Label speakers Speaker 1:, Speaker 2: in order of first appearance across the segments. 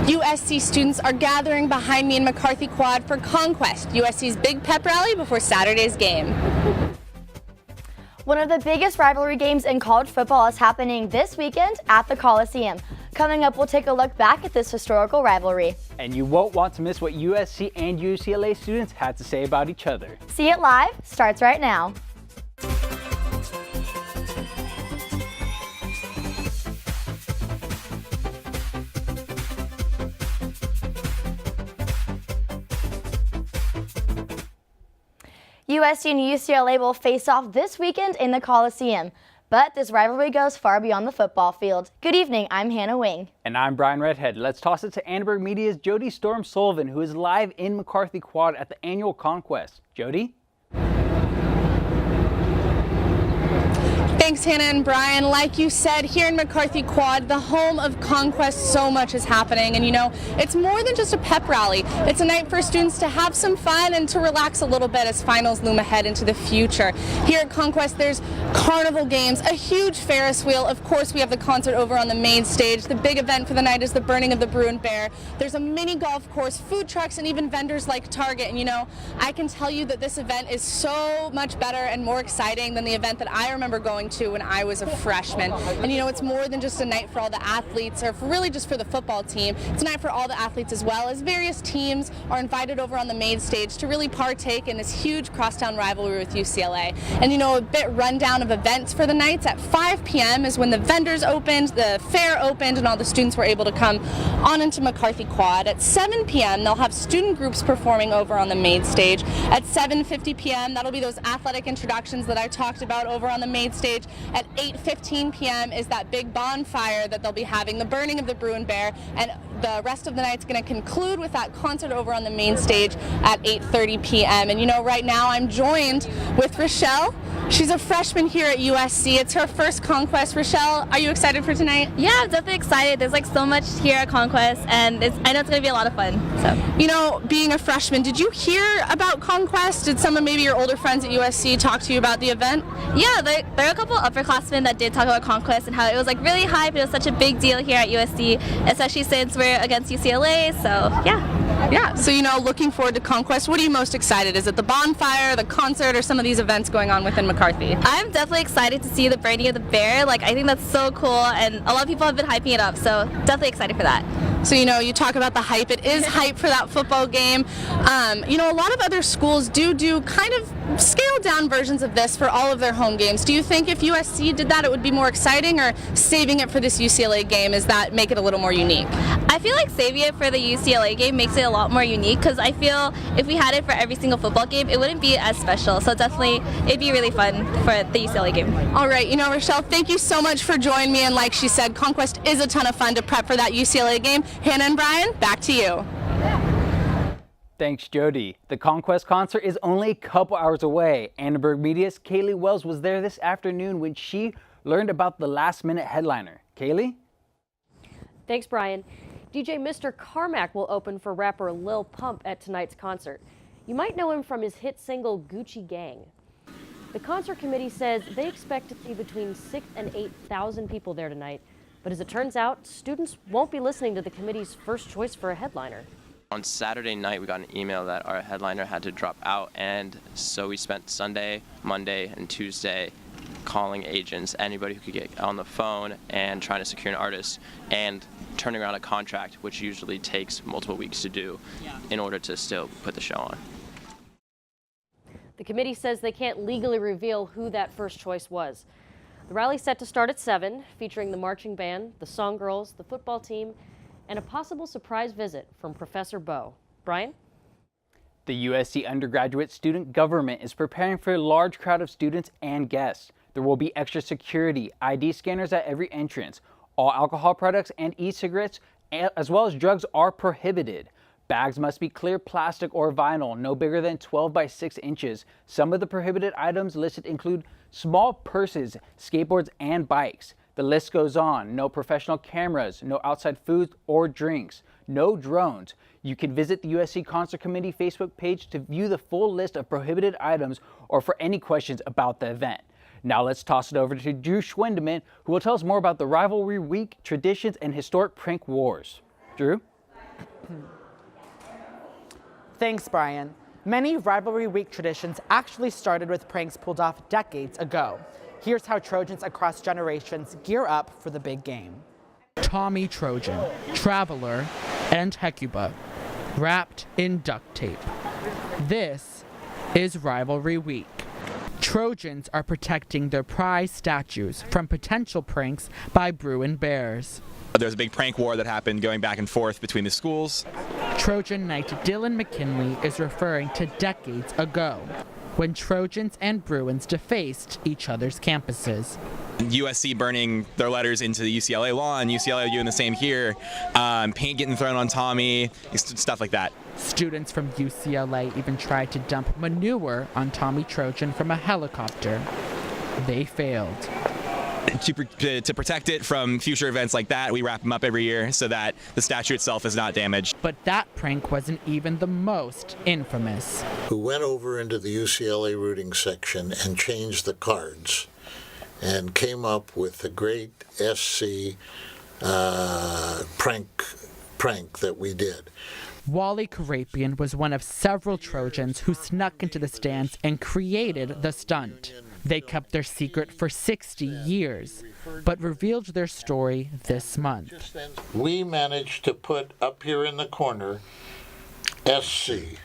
Speaker 1: USC students are gathering behind me in McCarthy Quad for Conquest, USC's big pep rally before Saturday's game.
Speaker 2: One of the biggest rivalry games in college football is happening this weekend at the Coliseum. Coming up, we'll take a look back at this historical rivalry.
Speaker 3: And you won't want to miss what USC and UCLA students had to say about each other.
Speaker 2: See It Live starts right now. USC and UCLA will face off this weekend in the Coliseum. But this rivalry goes far beyond the football field. Good evening, I'm Hannah Wing.
Speaker 3: And I'm Brian Redhead. Let's toss it to Annenberg Media's Jody Storm Sullivan, who is live in McCarthy Quad at the annual Conquest. Jody?
Speaker 1: Thanks, Hannah and Brian. Like you said, here in McCarthy Quad, the home of Conquest, so much is happening. And you know, it's more than just a pep rally. It's a night for students to have some fun and to relax a little bit as finals loom ahead into the future. Here at Conquest, there's carnival games, a huge Ferris wheel. Of course, we have the concert over on the main stage. The big event for the night is the burning of the Bruin Bear. There's a mini golf course, food trucks, and even vendors like Target. And you know, I can tell you that this event is so much better and more exciting than the event that I remember going to when I was a freshman. And you know, it's more than just a night for all the athletes or really just for the football team. It's a night for all the athletes as well, as various teams are invited over on the main stage to really partake in this huge crosstown rivalry with UCLA. And you know, a bit rundown of events for the nights. At 5 p.m. is when the vendors opened, the fair opened, and all the students were able to come on into McCarthy Quad. At 7 p.m. they'll have student groups performing over on the main stage. At 7:50 p.m. that'll be those athletic introductions that I talked about over on the main stage. At 8:15 p.m. is that big bonfire that they'll be having, the burning of the Bruin Bear, and the rest of the night's going to conclude with that concert over on the main stage at 8:30 p.m. And you know, right now I'm joined with Rochelle. She's a freshman here at USC. It's her first Conquest. Rochelle, are you excited for tonight?
Speaker 4: Yeah, I'm definitely excited. There's like so much here at Conquest, and I know it's going to be a lot of fun. So,
Speaker 1: you know, being a freshman, did you hear about Conquest? Did some of maybe your older friends at USC talk to you about the event?
Speaker 4: Yeah, there are a couple of upperclassmen that did talk about Conquest and how it was like really hype. It was such a big deal here at USC, especially since we're against UCLA. So, yeah.
Speaker 1: Yeah, so you know, looking forward to Conquest. What are you most excited? Is it the bonfire, the concert, or some of these events going on within McCarthy?
Speaker 4: I'm definitely excited to see the burning of the bear. Like, I think that's so cool, and a lot of people have been hyping it up, so definitely excited for that.
Speaker 1: So, you know, you talk about the hype. It is hype for that football game. You know, a lot of other schools do kind of scaled down versions of this for all of their home games. Do you think if USC did that, it would be more exciting, or saving it for this UCLA game, does that make it a little more unique?
Speaker 4: I feel like saving it for the UCLA game makes it a lot more unique, because I feel if we had it for every single football game, it wouldn't be as special. So definitely, it'd be really fun for the UCLA game.
Speaker 1: All right, you know, Rochelle, thank you so much for joining me. And like she said, Conquest is a ton of fun to prep for that UCLA game. Hannah and Brian, back to you.
Speaker 3: Thanks, Jody. The Conquest concert is only a couple hours away. Annenberg Media's Kaylee Wells was there this afternoon when she learned about the last-minute headliner. Kaylee?
Speaker 5: Thanks, Brian. DJ Mr. Carmack will open for rapper Lil Pump at tonight's concert. You might know him from his hit single Gucci Gang. The concert committee says they expect to see between 6,000 and 8,000 people there tonight. But as it turns out, students won't be listening to the committee's first choice for a headliner.
Speaker 6: On Saturday night, we got an email that our headliner had to drop out, and so we spent Sunday, Monday, and Tuesday calling agents, anybody who could get on the phone, and trying to secure an artist, and turning around a contract, which usually takes multiple weeks to do in order to still put the show on.
Speaker 5: The committee says they can't legally reveal who that first choice was. The rally's set to start at 7, featuring the marching band, the song girls, the football team, and a possible surprise visit from Professor Bo. Brian?
Speaker 3: The USC undergraduate student government is preparing for a large crowd of students and guests. There will be extra security, ID scanners at every entrance. All alcohol products and e-cigarettes, as well as drugs, are prohibited. Bags must be clear plastic or vinyl, no bigger than 12 by 6 inches. Some of the prohibited items listed include small purses, skateboards, and bikes. The list goes on. No professional cameras, no outside foods or drinks, no drones. You can visit the USC Concert Committee Facebook page to view the full list of prohibited items or for any questions about the event. Now let's toss it over to Drew Schwendeman, who will tell us more about the rivalry week, traditions, and historic prank wars. Drew?
Speaker 7: Thanks, Brian. Many rivalry week traditions actually started with pranks pulled off decades ago. Here's how Trojans across generations gear up for the big game. Tommy Trojan, Traveler, and Hecuba, wrapped in duct tape. This is Rivalry Week. Trojans are protecting their prize statues from potential pranks by Bruin Bears.
Speaker 8: There's a big prank war that happened going back and forth between the schools.
Speaker 7: Trojan Knight Dylan McKinley is referring to decades ago, when Trojans and Bruins defaced each other's campuses.
Speaker 8: USC burning their letters into the UCLA lawn, UCLA doing the same here, paint getting thrown on Tommy, stuff like that.
Speaker 7: Students from UCLA even tried to dump manure on Tommy Trojan from a helicopter. They failed.
Speaker 8: To protect it from future events like that, we wrap them up every year so that the statue itself is not damaged.
Speaker 7: But that prank wasn't even the most infamous.
Speaker 9: Who went over into the UCLA rooting section and changed the cards and came up with the great SC prank that we did.
Speaker 7: Wally Karapian was one of several Trojans who snuck into the stands and created the stunt. They kept their secret for 60 years, but revealed their story this month.
Speaker 9: We managed to put up here in the corner SC,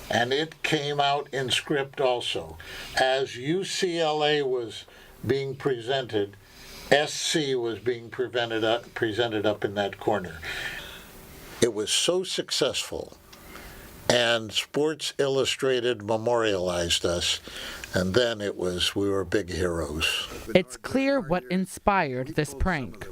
Speaker 9: and it came out in script also. As UCLA was being presented, SC was being presented up in that corner. It was so successful, and Sports Illustrated memorialized us, and then we were big heroes.
Speaker 7: It's clear what inspired this prank.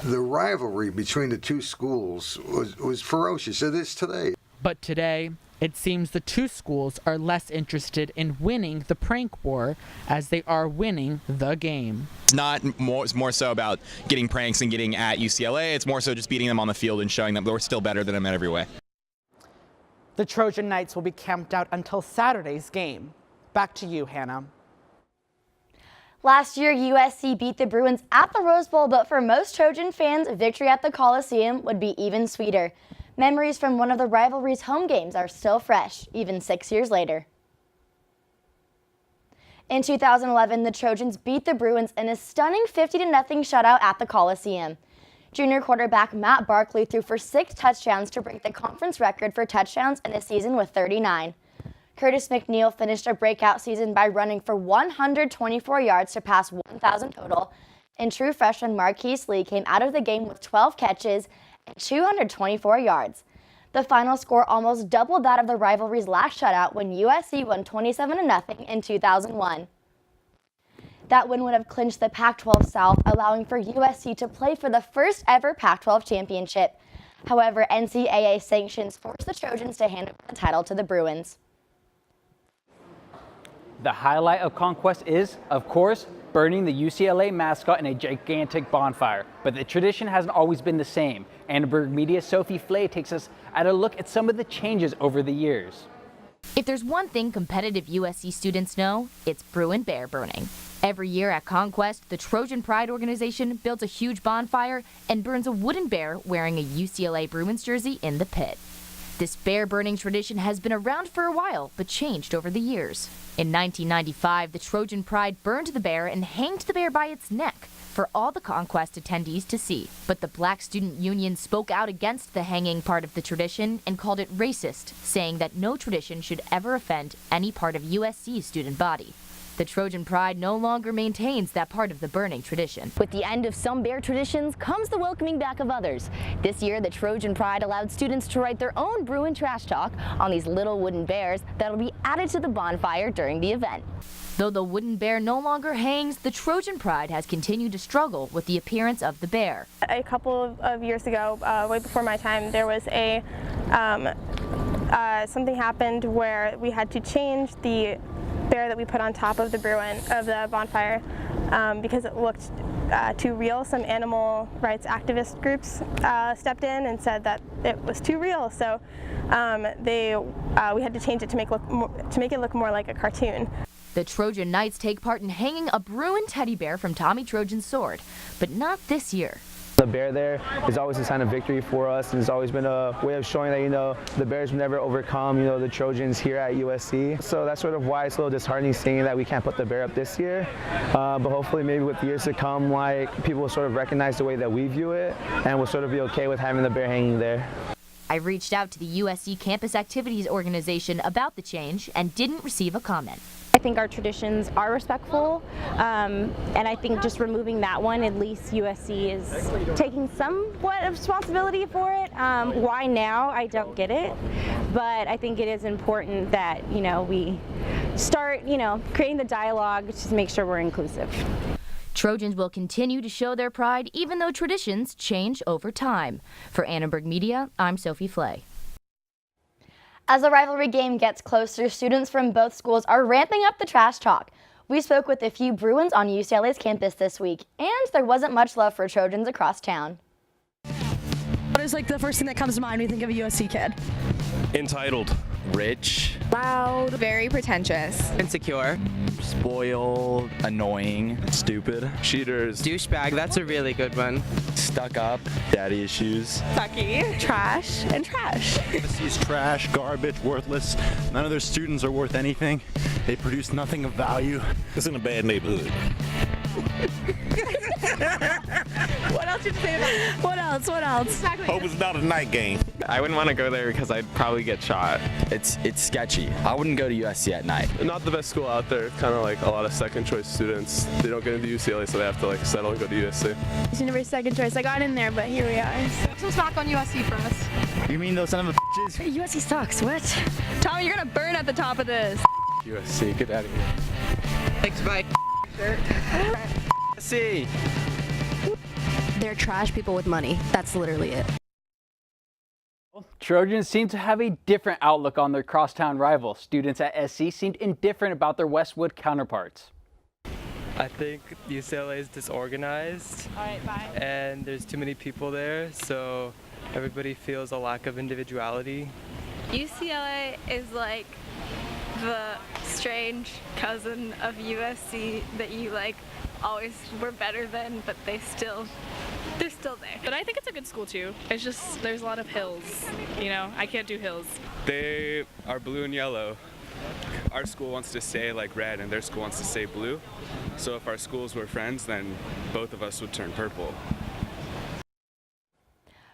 Speaker 10: The rivalry between the two schools was ferocious. It is today.
Speaker 7: But today, it seems the two schools are less interested in winning the prank war as they are winning the game.
Speaker 8: It's more so about getting pranks and getting at UCLA. It's more so just beating them on the field and showing them we're still better than them in every way.
Speaker 7: The Trojan Knights will be camped out until Saturday's game. Back to you, Hannah.
Speaker 2: Last year, USC beat the Bruins at the Rose Bowl, but for most Trojan fans, victory at the Coliseum would be even sweeter. Memories from one of the rivalry's home games are still fresh, even 6 years later. In 2011, the Trojans beat the Bruins in a stunning 50-0 shutout at the Coliseum. Junior quarterback Matt Barkley threw for 6 touchdowns to break the conference record for touchdowns in a season with 39. Curtis McNeil finished a breakout season by running for 124 yards to pass 1,000 total, and true freshman Marquise Lee came out of the game with 12 catches and 224 yards. The final score almost doubled that of the rivalry's last shutout when USC won 27-0 in 2001. That win would have clinched the Pac-12 South, allowing for USC to play for the first ever Pac-12 championship. However, NCAA sanctions forced the Trojans to hand over the title to the Bruins.
Speaker 3: The highlight of Conquest is, of course, burning the UCLA mascot in a gigantic bonfire. But the tradition hasn't always been the same. Annenberg Media's Sophie Flay takes us at a look at some of the changes over the years.
Speaker 11: If there's one thing competitive USC students know, it's Bruin bear burning. Every year at Conquest, the Trojan Pride organization builds a huge bonfire and burns a wooden bear wearing a UCLA Bruins jersey in the pit. This bear burning tradition has been around for a while, but changed over the years. In 1995, the Trojan Pride burned the bear and hanged the bear by its neck for all the Conquest attendees to see. But the Black Student Union spoke out against the hanging part of the tradition and called it racist, saying that no tradition should ever offend any part of USC's student body. The Trojan Pride no longer maintains that part of the burning tradition.
Speaker 12: With the end of some bear traditions comes the welcoming back of others. This year, the Trojan Pride allowed students to write their own Bruin trash talk on these little wooden bears that'll be added to the bonfire during the event.
Speaker 11: Though the wooden bear no longer hangs, the Trojan Pride has continued to struggle with the appearance of the bear.
Speaker 13: A couple of years ago, way before my time, there was something happened where we had to change the bear that we put on top of the bonfire because it looked too real. Some animal rights activist groups stepped in and said that it was too real, so we had to change it to make it look more like a cartoon.
Speaker 11: The Trojan Knights take part in hanging a Bruin teddy bear from Tommy Trojan's sword, but not this year.
Speaker 14: The bear there is always a sign of victory for us, and it's always been a way of showing that, the Bears will never overcome, the Trojans here at USC. So that's sort of why it's a little disheartening seeing that we can't put the bear up this year. But hopefully maybe with years to come, people will sort of recognize the way that we view it, and will sort of be okay with having the bear hanging there.
Speaker 11: I reached out to the USC Campus Activities Organization about the change and didn't receive a comment.
Speaker 15: I think our traditions are respectful, and I think just removing that one, at least USC is taking somewhat of responsibility for it. Why now? I don't get it, but I think it is important that we start creating the dialogue to make sure we're inclusive.
Speaker 11: Trojans will continue to show their pride even though traditions change over time. For Annenberg Media, I'm Sophie Flay.
Speaker 2: As the rivalry game gets closer, students from both schools are ramping up the trash talk. We spoke with a few Bruins on UCLA's campus this week, and there wasn't much love for Trojans across town.
Speaker 16: What is the first thing that comes to mind when you think of a USC kid?
Speaker 17: Entitled. Rich.
Speaker 18: Loud. Very pretentious.
Speaker 19: Insecure. Spoiled. Annoying.
Speaker 17: Stupid. Cheaters.
Speaker 19: Douchebag, that's a really good one. Stuck up.
Speaker 17: Daddy issues.
Speaker 16: Sucky.
Speaker 18: Trash and trash.
Speaker 20: USC's trash, garbage, worthless. None of their students are worth anything. They produce nothing of value.
Speaker 17: It's in a bad neighborhood.
Speaker 16: What else did you say about it? What else? Exactly.
Speaker 17: Hope it's not a night game.
Speaker 19: I wouldn't want to go there because I'd probably get shot. It's sketchy. I wouldn't go to USC at night.
Speaker 21: Not the best school out there. Kind of a lot of second choice students. They don't get into UCLA, so they have to settle and go to USC.
Speaker 13: It's never second choice. I got in there, but here we are.
Speaker 16: Some smack on USC for us.
Speaker 20: You mean those son of a bitches?
Speaker 16: Hey, USC sucks. What? Tommy, you're gonna burn at the top of this.
Speaker 21: USC, get out of here.
Speaker 19: Thanks, bye. USC.
Speaker 16: They're trash people with money. That's literally it.
Speaker 3: Trojans seem to have a different outlook on their crosstown rival. Students at SC seemed indifferent about their Westwood counterparts.
Speaker 22: I think UCLA is disorganized.
Speaker 13: All right, bye.
Speaker 22: And there's too many people there, so everybody feels a lack of individuality.
Speaker 23: UCLA is like the strange cousin of USC that you always were better than, but they're still there.
Speaker 24: But I think it's a good school too. It's just there's a lot of hills. I can't do hills.
Speaker 25: They are blue and yellow. Our school wants to stay red and their school wants to stay blue. So if our schools were friends, then both of us would turn purple.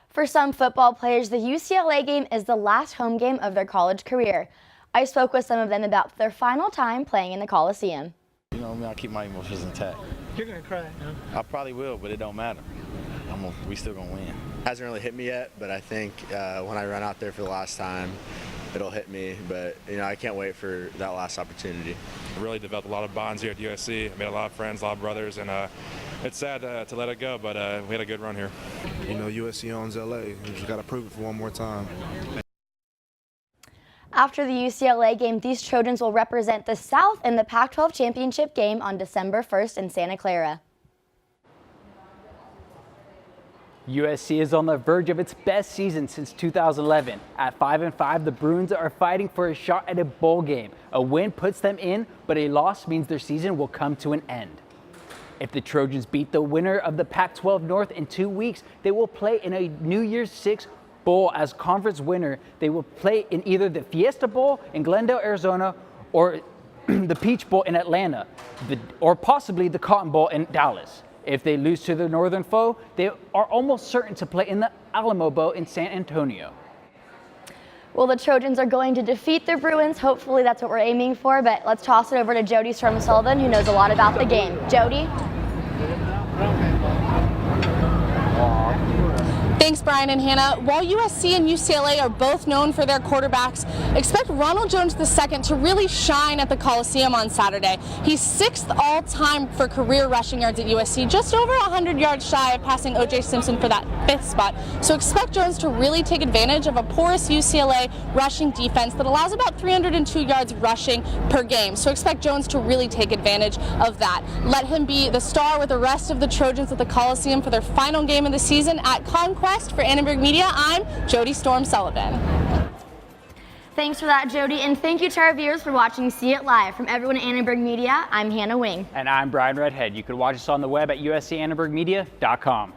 Speaker 2: For some football players, the UCLA game is the last home game of their college career. I spoke with some of them about their final time playing in the Coliseum.
Speaker 26: I keep my emotions intact.
Speaker 27: You're gonna cry, huh?
Speaker 26: I probably will, but it don't matter. We still gonna win.
Speaker 28: Hasn't really hit me yet, but I think when I run out there for the last time, it'll hit me. But I can't wait for that last opportunity.
Speaker 29: I really developed a lot of bonds here at USC. I made a lot of friends, a lot of brothers, and it's sad to let it go, but we had a good run here.
Speaker 20: USC owns LA. We just gotta prove it for one more time.
Speaker 2: After the UCLA game, these Trojans will represent the South in the Pac-12 championship game on December 1st in Santa Clara.
Speaker 3: USC is on the verge of its best season since 2011. At 5-5, the Bruins are fighting for a shot at a bowl game. A win puts them in, but a loss means their season will come to an end. If the Trojans beat the winner of the Pac-12 North in 2 weeks, they will play in a New Year's Six Bowl as conference winner. They will play in either the Fiesta Bowl in Glendale, Arizona, or the Peach Bowl in Atlanta, or possibly the Cotton Bowl in Dallas. If they lose to their northern foe, they are almost certain to play in the Alamo Bowl in San Antonio.
Speaker 2: Well, the Trojans are going to defeat the Bruins. Hopefully that's what we're aiming for, but let's toss it over to Jody Storm-Sullivan, who knows a lot about the game. Jody?
Speaker 1: Thanks, Brian and Hannah. While USC and UCLA are both known for their quarterbacks, expect Ronald Jones II to really shine at the Coliseum on Saturday. He's 6th all-time for career rushing yards at USC, just over 100 yards shy of passing O.J. Simpson for that 5th spot. So expect Jones to really take advantage of a porous UCLA rushing defense that allows about 302 yards rushing per game. So expect Jones to really take advantage of that. Let him be the star with the rest of the Trojans at the Coliseum for their final game of the season at Conquest. For Annenberg Media, I'm Jody Storm-Sullivan.
Speaker 2: Thanks for that, Jody, and thank you to our viewers for watching See It Live. From everyone at Annenberg Media, I'm Hannah Wing.
Speaker 3: And I'm Brian Redhead. You can watch us on the web at uscannenbergmedia.com.